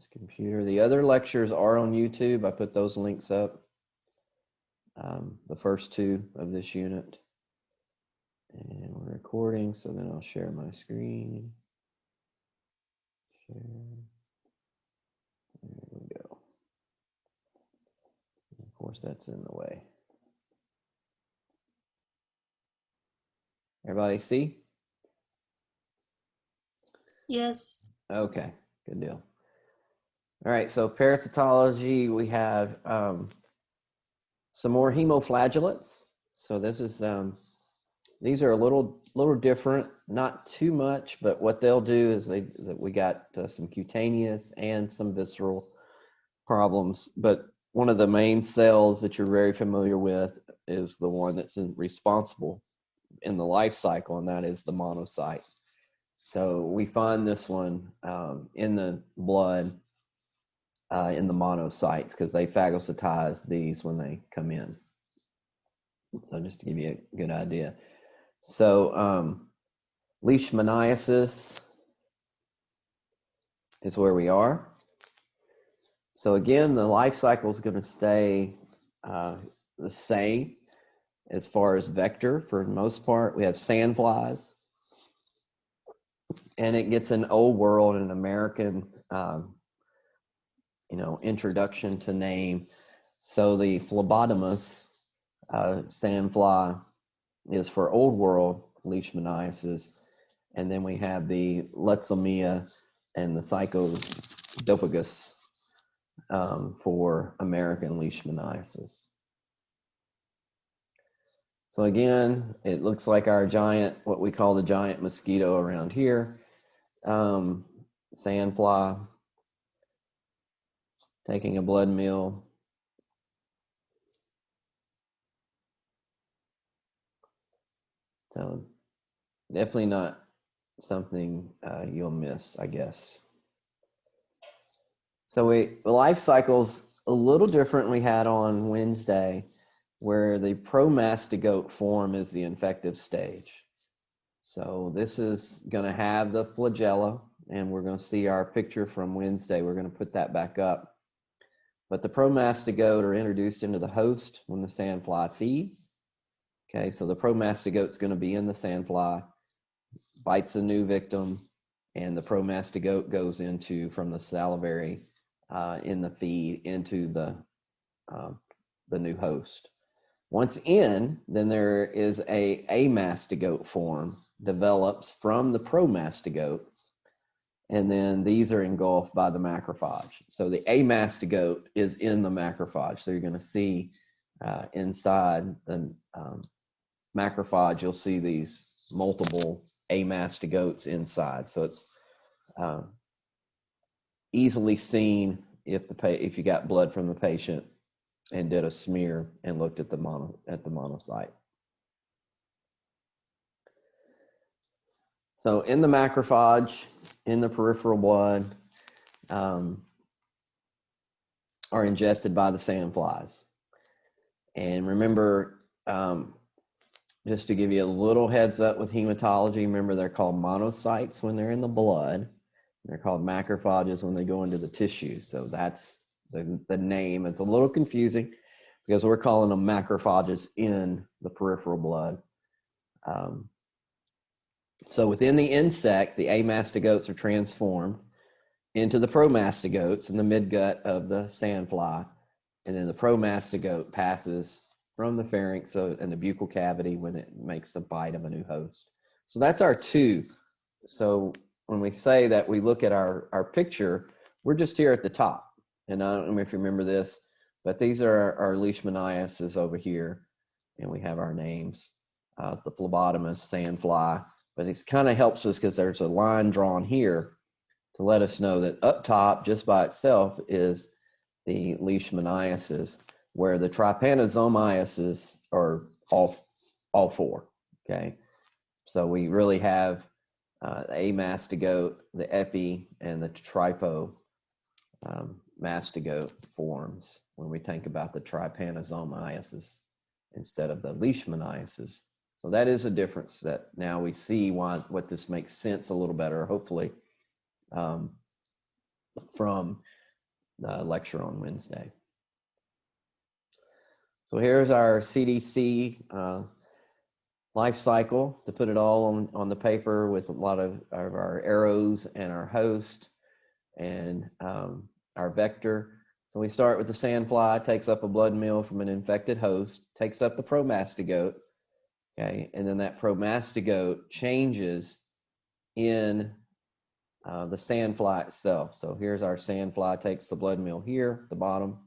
this computer. The other lectures are on YouTube. I put those links up. The first two of this unit. And we're recording, so then I'll share my screen. Share. There we go. And of course, that's in the way. Everybody see? Yes. Okay, good deal. All right, so parasitology, we have some more hemoflagellates. So this is these are a little different, not too much, but what they'll do is we got some cutaneous and some visceral problems. But one of the main cells that you're very familiar with is the one that's responsible in the life cycle, and that is the monocyte. So we find this one in the blood, in the monocytes, because they phagocytize these when they come in. So just to give you a good idea. So leishmaniasis is where we are. So again, the life cycle is going to stay the same as far as vector for the most part. We have sandflies, and it gets an old world and American introduction to name. So the phlebotomous sandfly is for old world leishmaniasis, and then we have the Letzomia and the Psychodopagus for American leishmaniasis. So again, it looks like our giant, what we call the giant mosquito around here, sandfly, taking a blood meal. So definitely not something you'll miss, I guess. So the life cycle's a little different we had on Wednesday, where the promastigote form is the infective stage. So this is going to have the flagella, and we're going to see our picture from Wednesday. We're going to put that back up. But the promastigote are introduced into the host when the sandfly feeds. Okay, so the promastigote's going to be in the sandfly, bites a new victim, and the promastigote goes into, from the salivary in the feed, into the new host. Once in, then there is a amastigote form develops from the promastigote, and then these are engulfed by the macrophage. So the amastigote is in the macrophage. So you're going to see inside the macrophage, you'll see these multiple amastigotes inside. So it's easily seen if you got blood from the patient and did a smear and looked at the monocyte. So in the macrophage, in the peripheral blood, are ingested by the sandflies. And remember, just to give you a little heads up with hematology, remember they're called monocytes when they're in the blood. They're called macrophages when they go into the tissue. So that's the name. It's a little confusing because we're calling them macrophages in the peripheral blood. So within the insect, the amastigotes are transformed into the promastigotes in the midgut of the sandfly. And then the promastigote passes from the pharynx and the buccal cavity when it makes the bite of a new host. So that's our two. So when we say that we look at our picture, we're just here at the top. And I don't know if you remember this, but these are our leishmaniasis over here. And we have our names, the phlebotomous, sandfly. But it kind of helps us because there's a line drawn here to let us know that up top, just by itself, is the leishmaniasis, where the trypanosomiasis are all four, okay? So we really have the amastigote, the epi, and the trypomastigote forms when we think about the trypanosomiasis instead of the leishmaniasis. So that is a difference that now we see what this makes sense a little better, hopefully. from the lecture on Wednesday. So here's our CDC life cycle, to put it all on the paper with a lot of our arrows and our host and our vector. So we start with the sandfly, takes up a blood meal from an infected host, takes up the promastigote, okay, and then that promastigote changes in the sandfly itself. So here's our sandfly, takes the blood meal here at the bottom,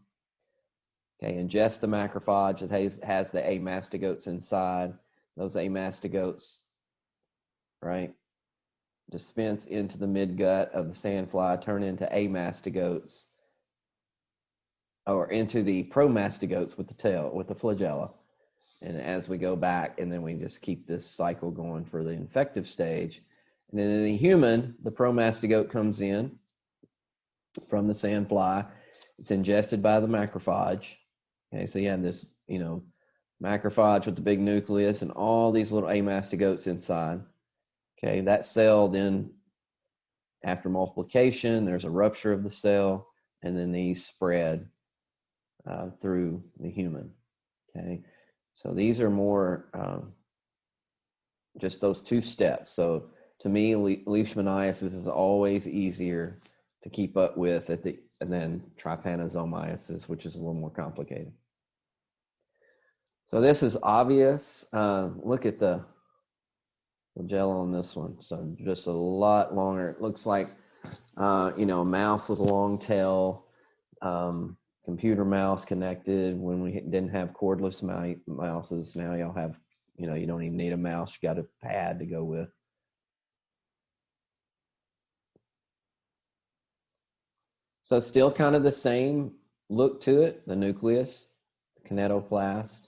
okay, ingests the macrophage. It has the amastigotes inside. Those amastigotes, right, dispense into the midgut of the sandfly, turn into amastigotes, or into the promastigotes with the tail, with the flagella. And as we go back, and then we just keep this cycle going for the infective stage. And then in the human, the promastigote comes in from the sandfly. It's ingested by the macrophage. Okay, so you have this, macrophage with the big nucleus and all these little amastigotes inside. Okay, that cell then, after multiplication, there's a rupture of the cell, and then these spread through the human. Okay, so these are more just those two steps. So to me, leishmaniasis is always easier to keep up with and then trypanosomiasis, which is a little more complicated. So this is obvious. Look at the flagella on this one. So just a lot longer. It looks like, a mouse with a long tail, computer mouse connected when we didn't have cordless mouses. Now y'all have, you don't even need a mouse. You got a pad to go with. So still kind of the same look to it, the nucleus, the kinetoplast,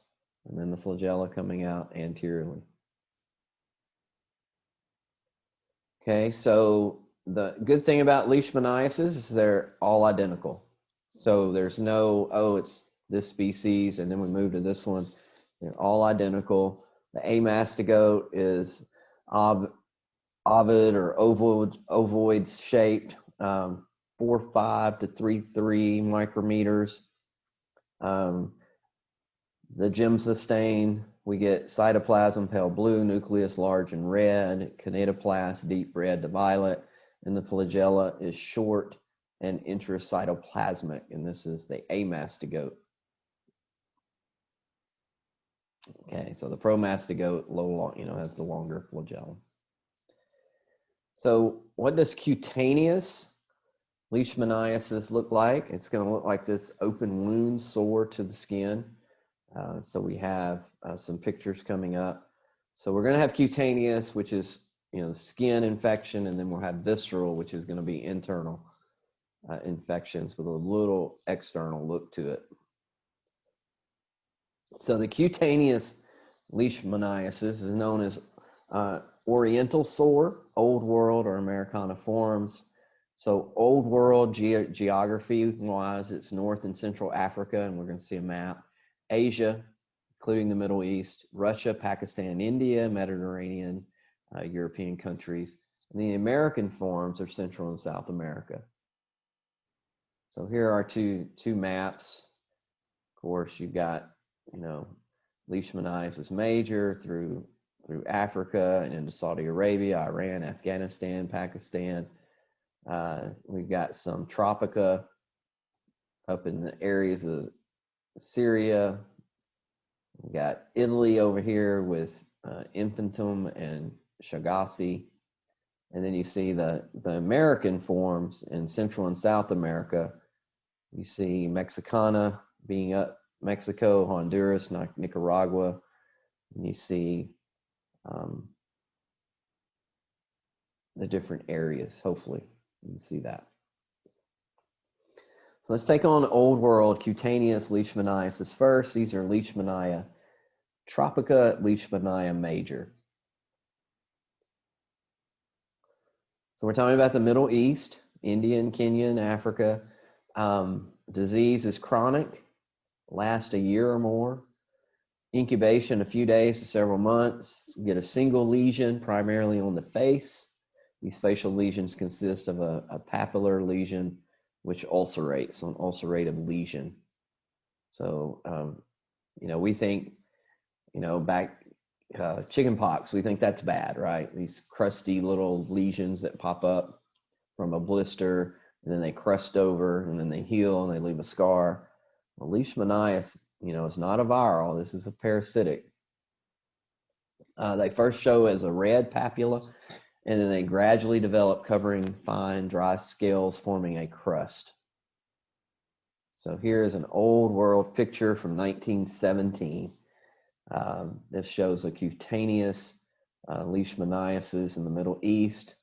and then the flagella coming out anteriorly. Okay, so the good thing about leishmaniasis is they're all identical. So there's no, it's this species, and then we move to this one. They're all identical. The amastigote is ovid or ovoid shaped, 4.5 to 3.3 micrometers. The gymnostain, we get cytoplasm pale blue, nucleus large and red, kinetoplast deep red to violet, and the flagella is short and intracytoplasmic, and this is the amastigote. Okay, so the promastigote, has the longer flagella. So what does cutaneous leishmaniasis look like? It's going to look like this open wound sore to the skin. So we have some pictures coming up. So we're going to have cutaneous, which is, skin infection, and then we'll have visceral, which is going to be internal infections with a little external look to it. So the cutaneous leishmaniasis is known as oriental sore, Old World or Americana forms. So Old World geography-wise, it's North and Central Africa, and we're going to see a map. Asia, including the Middle East, Russia, Pakistan, India, Mediterranean, European countries. And the American forms are Central and South America. So here are two maps. Of course, you've got, leishmaniasis major through Africa and into Saudi Arabia, Iran, Afghanistan, Pakistan. We've got some tropica up in the areas of Syria. We've got Italy over here with Infantum and Chagassi. And then you see the American forms in Central and South America. You see Mexicana being up, Mexico, Honduras, Nicaragua. And you see the different areas. Hopefully you can see that. So let's take on Old World cutaneous leishmaniasis first. These are Leishmania tropica, Leishmania major. So we're talking about the Middle East, India and Kenya and Africa. Disease is chronic, lasts a year or more. Incubation, a few days to several months. You get a single lesion, primarily on the face. These facial lesions consist of a papillary lesion which ulcerates, an ulcerative lesion. So, we think, back chicken pox, we think that's bad, right? These crusty little lesions that pop up from a blister, and then they crust over, and then they heal, and they leave a scar. Well, leishmaniasis, is not a viral. This is a parasitic. They first show as a red papula, and then they gradually develop, covering fine, dry scales, forming a crust. So here is an old world picture from 1917. This shows a cutaneous leishmaniasis in the Middle East.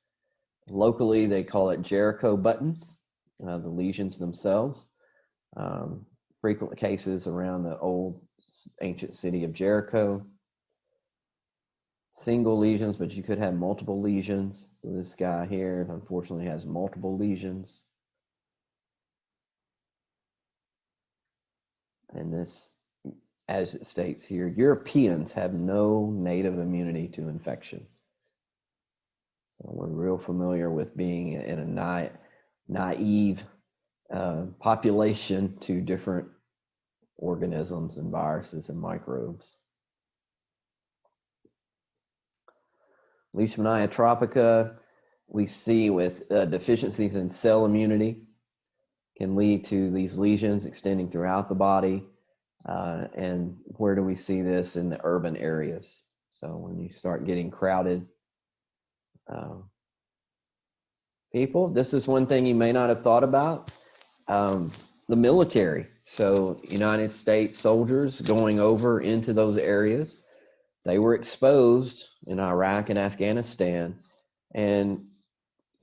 Locally, they call it Jericho buttons, the lesions themselves. Frequent cases around the old ancient city of Jericho. Single lesions, but you could have multiple lesions. So this guy here, unfortunately, has multiple lesions. And this, as it states here, Europeans have no native immunity to infection. So we're real familiar with being in a naive population to different organisms and viruses and microbes. Leishmania tropica, we see with deficiencies in cell immunity, can lead to these lesions extending throughout the body. And where do we see this? In the urban areas. So when you start getting crowded people, this is one thing you may not have thought about. The military. So United States soldiers going over into those areas, they were exposed in Iraq and Afghanistan. And,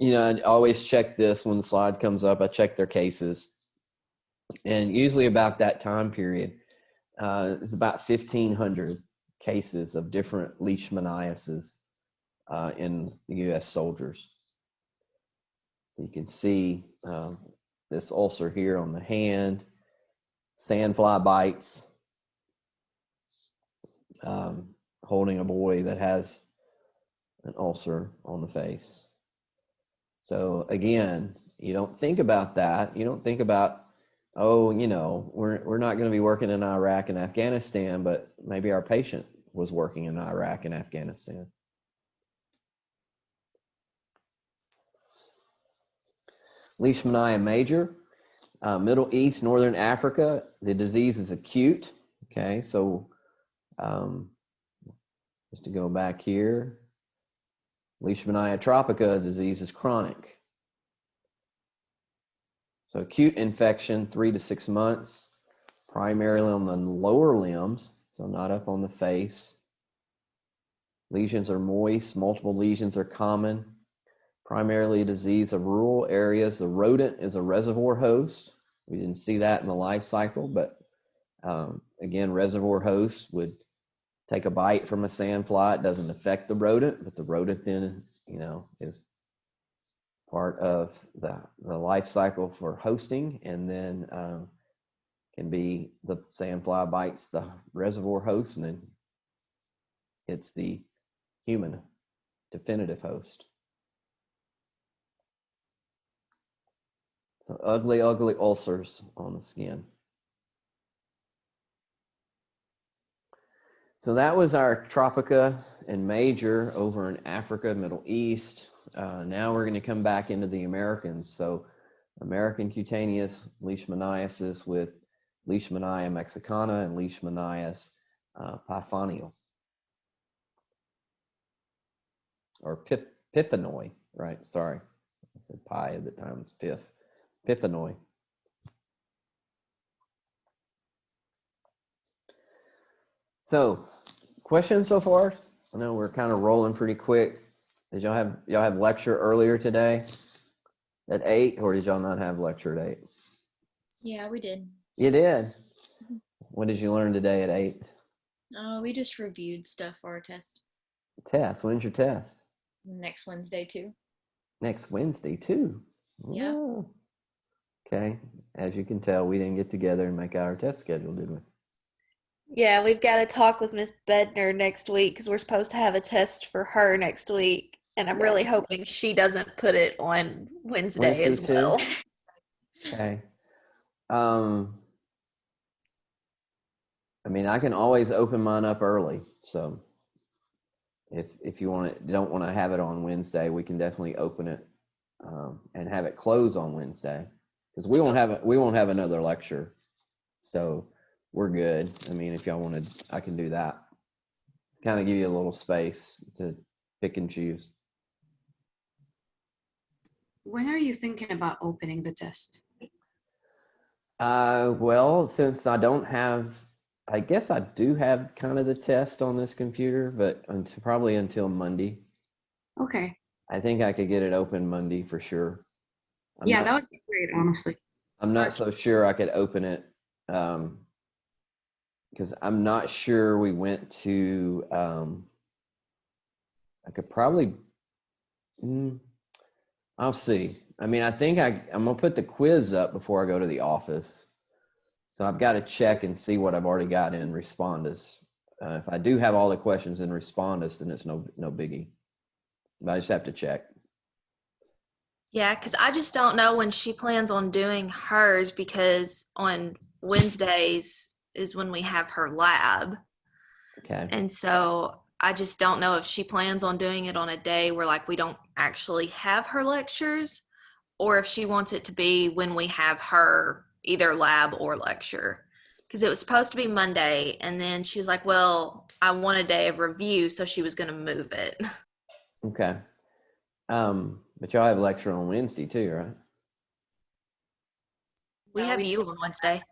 I always check this when the slide comes up. I check their cases. And usually about that time period, it's about 1,500 cases of different leishmaniasis in the U.S. soldiers. So you can see this ulcer here on the hand, sandfly bites, holding a boy that has an ulcer on the face. So again, you don't think about that. You don't think about, we're not going to be working in Iraq and Afghanistan, but maybe our patient was working in Iraq and Afghanistan. Leishmania major, Middle East, Northern Africa, the disease is acute. Okay, so just to go back here, Leishmania tropica disease is chronic. So acute infection, 3 to 6 months, primarily on the lower limbs, so not up on the face. Lesions are moist, multiple lesions are common. Primarily a disease of rural areas. The rodent is a reservoir host. We didn't see that in the life cycle, but again, reservoir hosts would take a bite from a sandfly. It doesn't affect the rodent, but the rodent then, is part of the life cycle for hosting, and then can be the sandfly bites the reservoir host, and then it's the human definitive host. So ugly, ugly ulcers on the skin. So that was our tropica and major over in Africa, Middle East. Now we're going to come back into the Americans. So American cutaneous leishmaniasis with Leishmania mexicana and Leishmaniasis pythonial. Or piphinoi, right? Sorry. I said pie at the time, it's piphinoi. So, questions so far? I know we're kind of rolling pretty quick. Did y'all have lecture earlier today at 8, or did y'all not have lecture at 8? Yeah, we did. You did? What did you learn today at 8? We just reviewed stuff for our test. Test? When's your test? Next Wednesday too. Next Wednesday too? Yeah. Oh. Okay. As you can tell, we didn't get together and make out our test schedule, did we? Yeah, we've got to talk with Miss Bedner next week because we're supposed to have a test for her next week. And I'm really hoping she doesn't put it on Wednesday as well. Okay. I mean, I can always open mine up early. So if you don't want to have it on Wednesday, we can definitely open it and have it close on Wednesday because we won't have another lecture. So we're good. I mean, if y'all wanted, I can do that. Kind of give you a little space to pick and choose. When are you thinking about opening the test? Well, since I don't have, I guess I do have kind of the test on this computer, but probably until Monday. Okay. I think I could get it open Monday for sure. Yeah, that would be great, honestly. I'm not so sure I could open it because I'm not sure we went to. I could probably. I'll see. I mean, I think I'm gonna put the quiz up before I go to the office. So I've got to check and see what I've already got in Respondus. If I do have all the questions in Respondus, then it's no biggie. But I just have to check. Yeah, because I just don't know when she plans on doing hers because on Wednesdays is when we have her lab. Okay. And so I just don't know if she plans on doing it on a day where like we don't actually have her lectures or if she wants it to be when we have her either lab or lecture. Because it was supposed to be Monday and then she was like, well, I want a day of review, so she was going to move it. Okay. But y'all have a lecture on Wednesday too, right? We No, have you on Wednesday,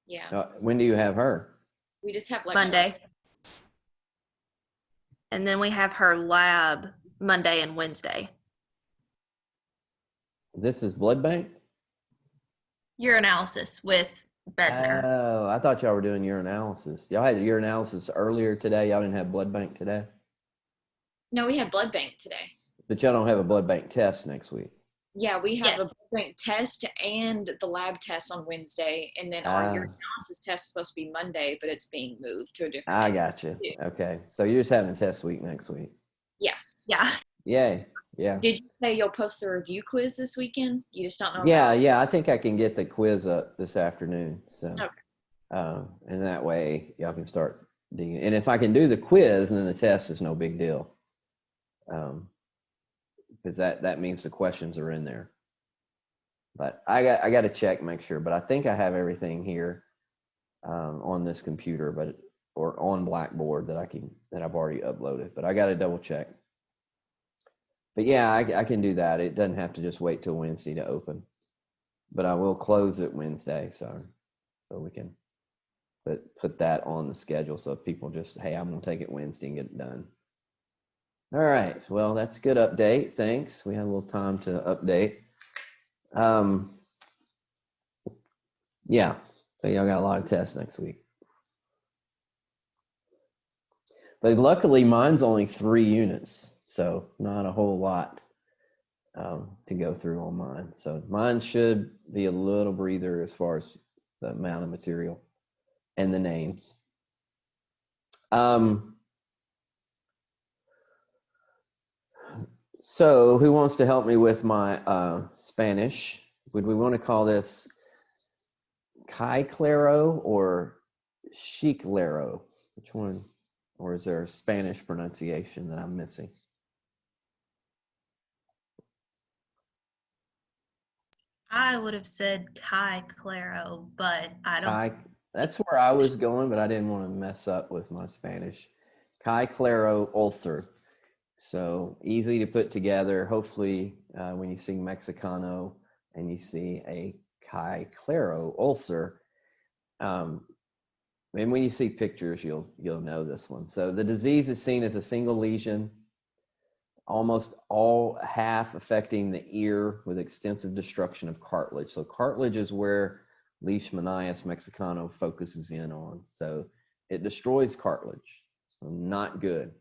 Yeah. When do you have her? We just have lecture. Monday. And then we have her lab Monday and Wednesday. This is blood bank? Urinalysis with Bednar. Oh, I thought y'all were doing urinalysis. Y'all had urinalysis earlier today. Y'all didn't have blood bank today? No, we have blood bank today. But y'all don't have a blood bank test next week. Yeah, we have a Yes. blood bank test and the lab test on Wednesday, and then our urinalysis test is supposed to be Monday, but it's being moved to a different I day. got you. Okay. So you're just having test week next week. Yeah. Yay. Yeah. Did you say you'll post the review quiz this weekend? You just don't know Yeah, about it? yeah. I think I can get the quiz up this afternoon. So, Okay. And that way y'all can start digging. And if I can do the quiz, then the test is no big deal. Because that means the questions are in there. But I got to check, make sure. But I think I have everything here on this computer, or on Blackboard that I've already uploaded. But I got to double check. But yeah, I can do that. It doesn't have to just wait till Wednesday to open. But I will close it Wednesday, so we can put that on the schedule. So if people just, hey, I'm gonna take it Wednesday and get it done. All right. Well, that's a good update. Thanks. We had a little time to update. Yeah. So y'all got a lot of tests next week. But luckily, mine's only 3 units, so not a whole lot to go through on mine. So mine should be a little breather as far as the amount of material and the names. So who wants to help me with my Spanish? Would we want to call this Kai Claro or Chiclero? Which one? Or is there a Spanish pronunciation that I'm missing? I would have said Kai Claro, but I don't. Kai, that's where I was going, but I didn't want to mess up with my Spanish. Kai Claro Ulcer. So easy to put together. Hopefully, when you see Mexicano and you see a Kai Claro ulcer, and when you see pictures, you'll know this one. So the disease is seen as a single lesion, almost all half affecting the ear with extensive destruction of cartilage. So cartilage is where Leishmaniasis mexicano focuses in on. So it destroys cartilage. So not good.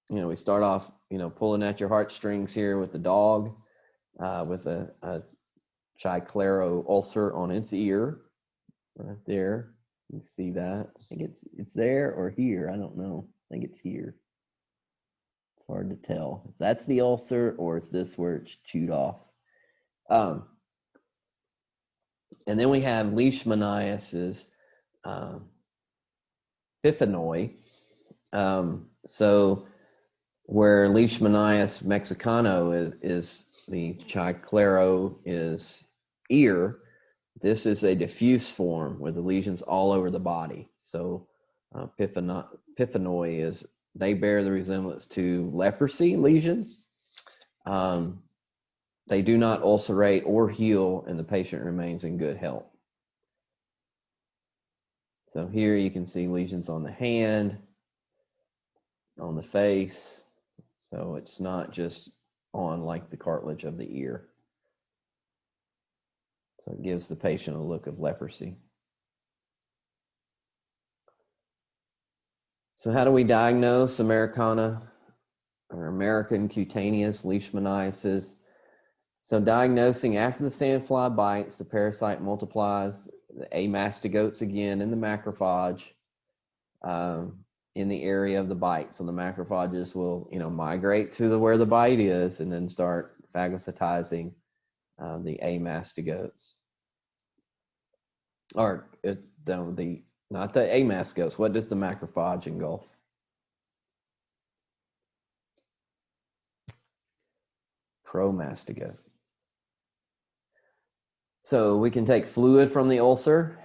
We start off, pulling at your heartstrings here with the dog, with a Chiclero ulcer on its ear, right there. You see that? I think it's there or here. I don't know. I think it's here. It's hard to tell if that's the ulcer or is this where it's chewed off. And then we have leishmaniasis piphinoi. So where Leishmaniasis mexicano is the chiclero is ear, this is a diffuse form with the lesions all over the body. So piphinoi is, they bear the resemblance to leprosy lesions. They do not ulcerate or heal, and the patient remains in good health. So here you can see lesions on the hand, on the face. So it's not just on like the cartilage of the ear. So it gives the patient a look of leprosy. So how do we diagnose American cutaneous leishmaniasis? So diagnosing after the sandfly bites, the parasite multiplies, the amastigotes again in the macrophage in the area of the bite. So the macrophages will, migrate to where the bite is and then start phagocytizing the amastigotes. Or not the amastigotes. What does the macrophage engulf? Promastigote. So we can take fluid from the ulcer.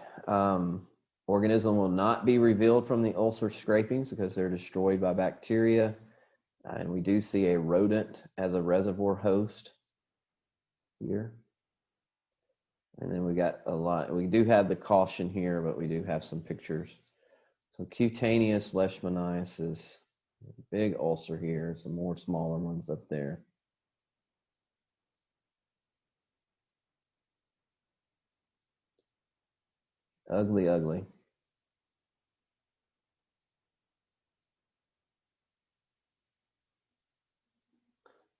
Organism will not be revealed from the ulcer scrapings because they're destroyed by bacteria. And we do see a rodent as a reservoir host here. And then we got we do have the caution here, but we do have some pictures. So cutaneous leishmaniasis, big ulcer here, some more smaller ones up there. Ugly, ugly.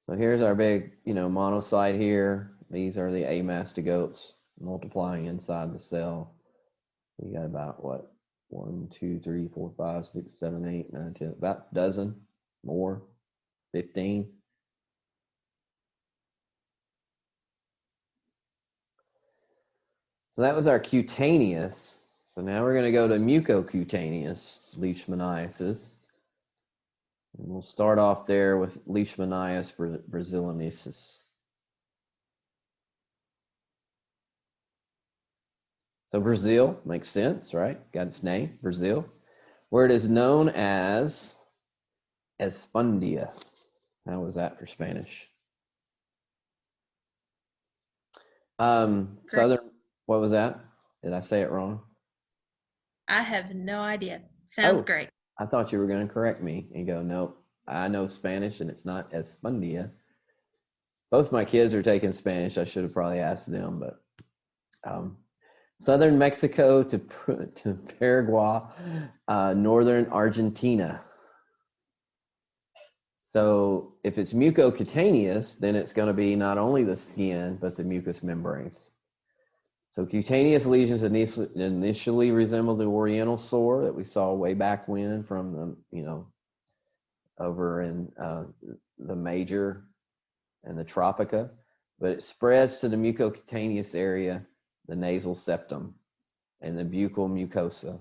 So here's our big, monocyte here. These are the amastigotes multiplying inside the cell. We got about 1, 2, 3, 4, 5, 6, 7, 8, 9, 10, about a dozen more, 15. So that was our cutaneous. So now we're going to go to mucocutaneous leishmaniasis. And we'll start off there with Leishmaniasis brasiliensis. So Brazil makes sense, right? Got its name, Brazil. Where it is known as Espondia. How was that for Spanish? Southern, what was that? Did I say it wrong? I have no idea. Sounds great. I thought you were going to correct me and go, no, I know Spanish and it's not Espondia. Both my kids are taking Spanish. I should have probably asked them, but southern Mexico to Paraguay, northern Argentina. So if it's mucocutaneous, then it's going to be not only the skin, but the mucous membranes. So cutaneous lesions initially resemble the oriental sore that we saw way back when from the, over in the major and the tropica, but it spreads to the mucocutaneous area, the nasal septum and the buccal mucosa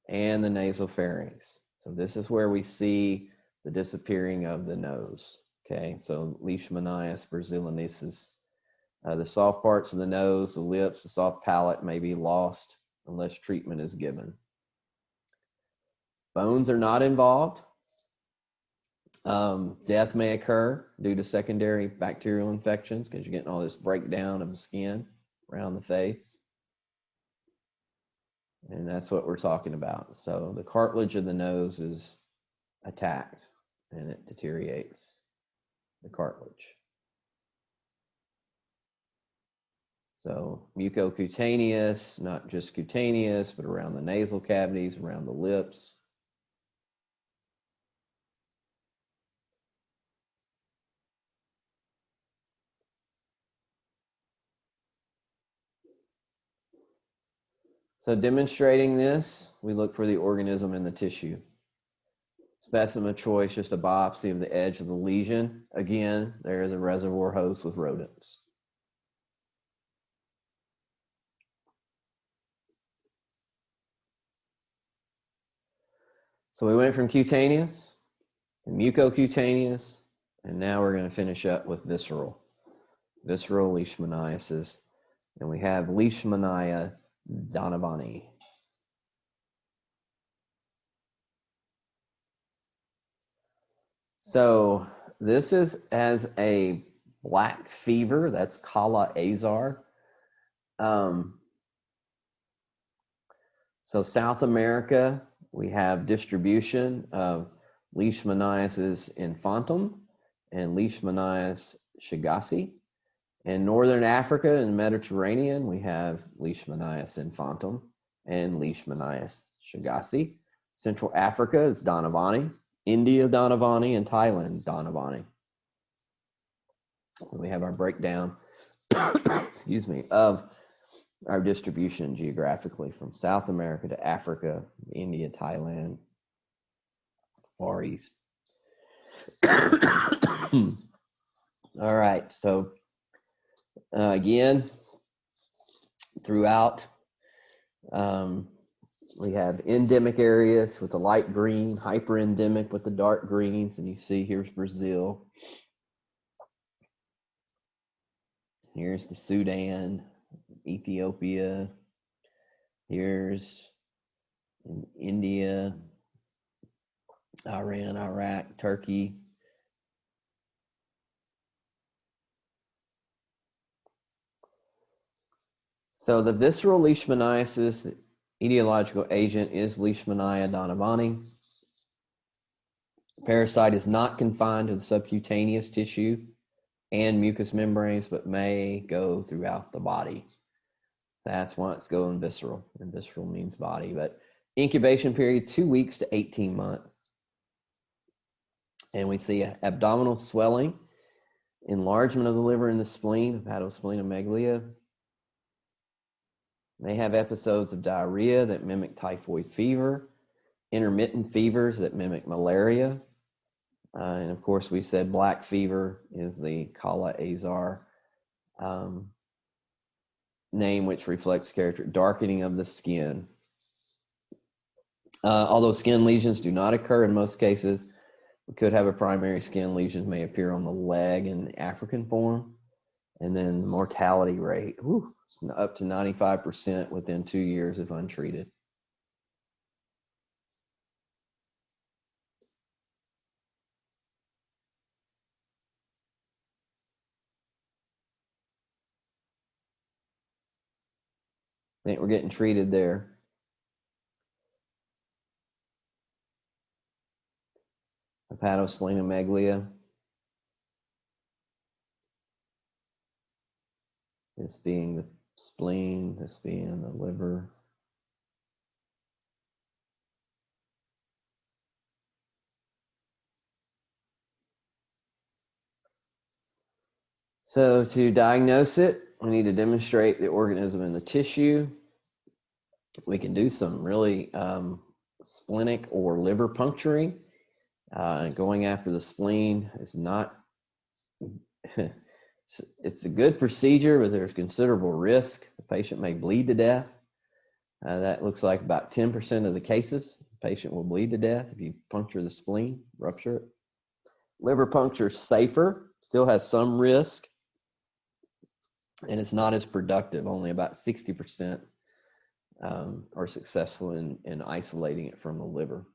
and the nasopharynx. So this is where we see the disappearing of the nose. Okay, so Leishmaniasis brasiliensis. The soft parts of the nose, the lips, the soft palate may be lost unless treatment is given. Bones are not involved. Death may occur due to secondary bacterial infections because you're getting all this breakdown of the skin around the face. And that's what we're talking about. So the cartilage of the nose is attacked and it deteriorates the cartilage. So mucocutaneous, not just cutaneous, but around the nasal cavities, around the lips. So demonstrating this, we look for the organism in the tissue. Specimen of choice, just a biopsy of the edge of the lesion. Again, there is a reservoir host with rodents. So we went from cutaneous to mucocutaneous, and now we're going to finish up with visceral leishmaniasis. And we have Leishmania donovani. So this is as a black fever, that's Kala Azar. So South America, we have distribution of Leishmaniasis infantum and Leishmaniasis chagassi. In Northern Africa and Mediterranean, we have Leishmaniasis infantum and Leishmaniasis chagassi. Central Africa is Donovani, India Donovani, and Thailand Donovani. We have our breakdown, excuse me, of our distribution geographically from South America to Africa, India, Thailand, Far East. All right, so again, throughout, we have endemic areas with the light green, hyperendemic with the dark greens, and you see here's Brazil. Here's the Sudan, Ethiopia. Here's India, Iran, Iraq, Turkey. So the visceral leishmaniasis, the etiological agent is Leishmania donovani. Parasite is not confined to the subcutaneous tissue and mucous membranes, but may go throughout the body. That's why it's going visceral, and visceral means body. But incubation period, 2 weeks to 18 months. And we see abdominal swelling, enlargement of the liver and the spleen, hepatosplenomegalia. May have episodes of diarrhea that mimic typhoid fever, intermittent fevers that mimic malaria. And of course, we said black fever is the Kala Azar name, which reflects character darkening of the skin. Although skin lesions do not occur in most cases, we could have a primary skin lesion may appear on the leg in the African form. And then the mortality rate, up to 95% within 2 years if untreated. I think we're getting treated there. Hepatosplenomegalia. This being the spleen, this being the liver. So to diagnose it, we need to demonstrate the organism in the tissue. We can do some really splenic or liver puncturing. Going after the spleen is not, it's a good procedure, but there's considerable risk. The patient may bleed to death. That looks like about 10% of the cases. The patient will bleed to death if you puncture the spleen, rupture it. Liver puncture is safer, still has some risk, and it's not as productive. Only about 60% are successful in isolating it from the liver.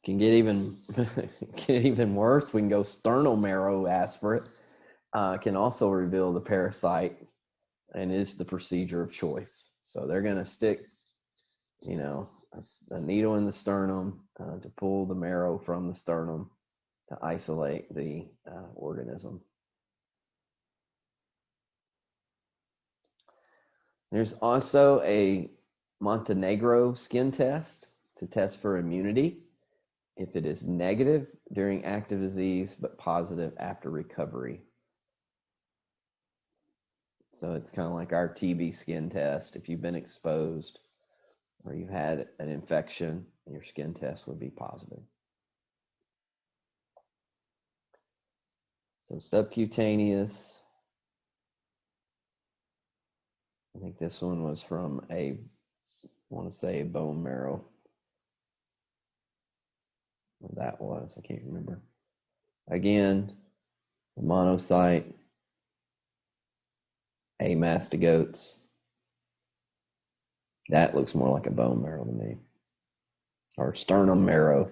Can get even worse. We can go sternal marrow aspirate. Can also reveal the parasite and is the procedure of choice. So they're going to stick, a needle in the sternum to pull the marrow from the sternum to isolate the organism. There's also a Montenegro skin test to test for immunity. If it is negative during active disease, but positive after recovery. So it's kind of like our TB skin test. If you've been exposed or you've had an infection, your skin test would be positive. So subcutaneous, I think this one was from a want to say bone marrow. What that was, I can't remember. Again, the monocyte, amastigotes. That looks more like a bone marrow to me, or sternum marrow.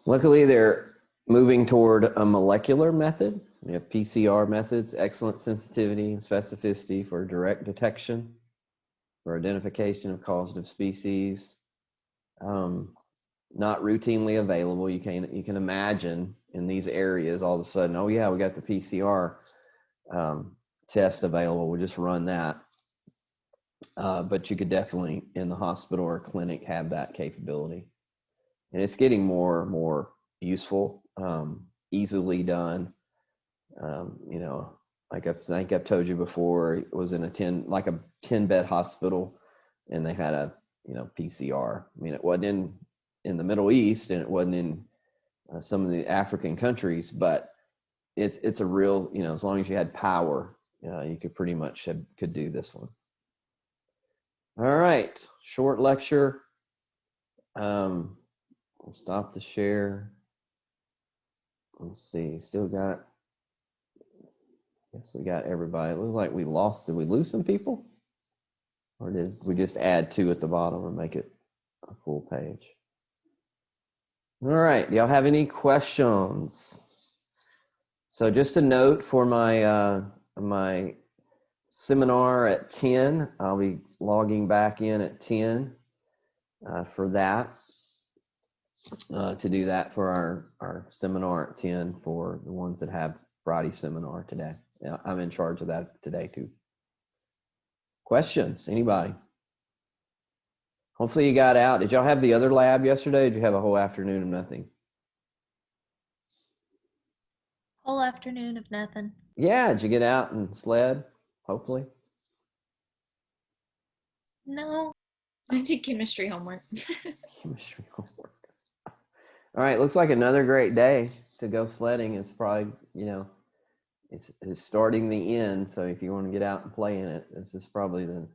Luckily, they're moving toward a molecular method. We have PCR methods, excellent sensitivity and specificity for direct detection, for identification of causative species. Not routinely available. You can imagine in these areas all of a sudden, oh yeah, we got the PCR test available. We'll just run that. But you could definitely in the hospital or clinic have that capability. And it's getting more useful, easily done. Like I think I've told you before, it was in a 10-bed hospital, and they had a PCR. I mean, it wasn't in the Middle East, and it wasn't in some of the African countries, but it's a real, as long as you had power, you could pretty much could do this one. All right, short lecture. We'll stop the share. Let's see, guess we got everybody. It looks like we lost. Did we lose some people? Or did we just add 2 at the bottom and make it a full page? All right, y'all have any questions? So just a note for my my seminar at 10, I'll be logging back in at 10 for that, to do that for our seminar at 10 for the ones that have Friday seminar today. I'm in charge of that today too. Questions, anybody? Hopefully you got out. Did y'all have the other lab yesterday? Or did you have a whole afternoon of nothing? Whole afternoon of nothing. Yeah, did you get out and sled? Hopefully. No. I did chemistry homework. Chemistry homework. All right, looks like another great day to go sledding. It's probably, it's starting the end. So if you want to get out and play in it, this is probably the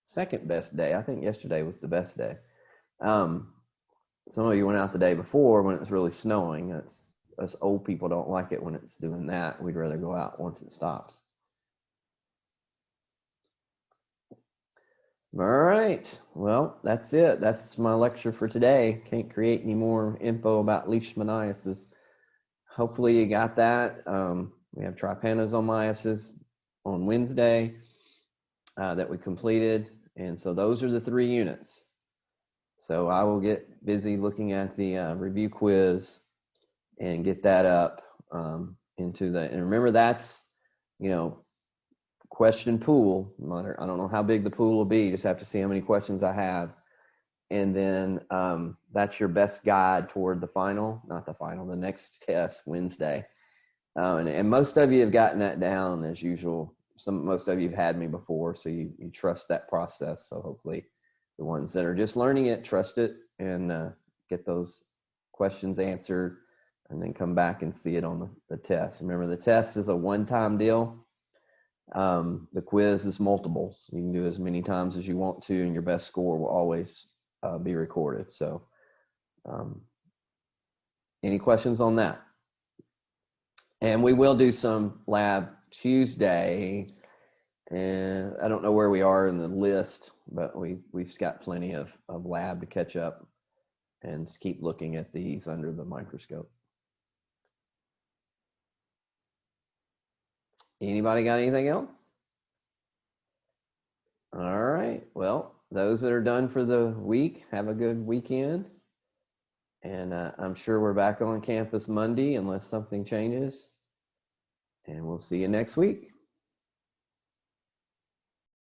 second best day. I think yesterday was the best day. Some of you went out the day before when it was really snowing. Us old people don't like it when it's doing that. We'd rather go out once it stops. All right. Well, that's it. That's my lecture for today. Can't create any more info about leishmaniasis. Hopefully you got that. We have trypanosomyiasis on Wednesday that we completed. And so those are the 3 units. So I will get busy looking at the review quiz and get that up into and remember that's, question pool. I don't know how big the pool will be. Just have to see how many questions I have. And then that's your best guide toward the next test Wednesday. And most of you have gotten that down as usual. Most of you have had me before, so you trust that process. So hopefully the ones that are just learning it, trust it and get those questions answered and then come back and see it on the test. Remember, the test is a one-time deal. The quiz is multiples. You can do as many times as you want to, and your best score will always be recorded. So any questions on that? And we will do some lab Tuesday. And I don't know where we are in the list, but we've got plenty of lab to catch up and just keep looking at these under the microscope. Anybody got anything else? All right. Well, those that are done for the week, have a good weekend. And I'm sure we're back on campus Monday unless something changes. And we'll see you next week.